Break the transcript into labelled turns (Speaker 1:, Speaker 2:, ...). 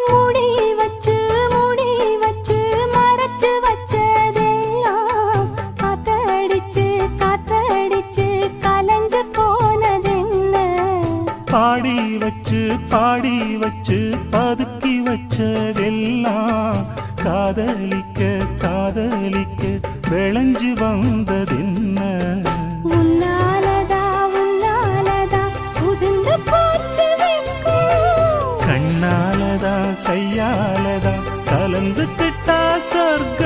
Speaker 1: மூடி வச்சு மூடி வச்சு மறைச்சு வச்சதெல்லாம் காத்தடிச்சு காத்தடிச்சு கலஞ்சு போனதென்ன
Speaker 2: பாடி வச்சு பதுக்கி வச்சதெல்லாம் காதலிக்க காதலிக்க விளைஞ்சு வந்ததென்ன
Speaker 1: உன்னாலதா உன்னாலதா உதிர்ந்து போச்சு வெட்கம்
Speaker 2: கண்ணாலதா கையாலதா கலந்துக்கிட்டா சொர்க்கம்